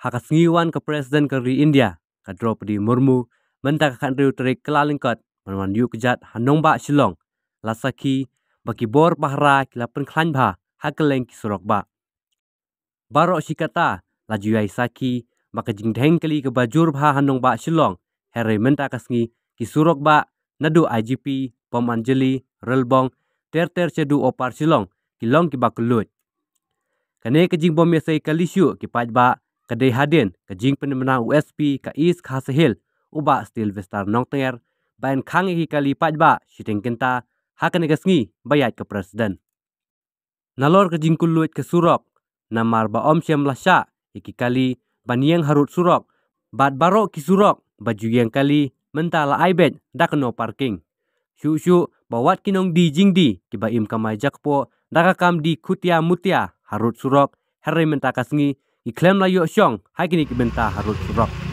hakas ngiwan ke Presiden Keri India, ke Draupadi Murmu, mentak kan riu terik kelalingkat, menwan yu kejat hanong ba Shillong, lasaki, baki bor bahra kila penklan bah, hakeleng kisurok ba. Barok shikata, laju yai saki, maka jing deng kali ke bajur bah hanong ba Shillong, here mentak kasngi, kisurok ba, nadu IGP, Pom Anjali, Relbong, ter cedu opar Shillong, kilong ki bakulut. Kane ke jing bom yasai kalisyu ki paj ba, kadai hadin ke jing penemena USP ka East Khasahil uba stil vestar nong tenger bayan khang ki kali paj ba shiteng kenta hakan kasngi bayat ke presiden nalor ke jing kulut ke surok namar ba om syam lasha iki kali baniang harut surok bat barok ki surok baju yang kali mentala aibet dakno parking syu bawat kinong di jing di ki ba im kamai jakpo dakakam di kutia mutia harut surok hari menta kasngi iklem la yo syong hai kini ki benta harut surok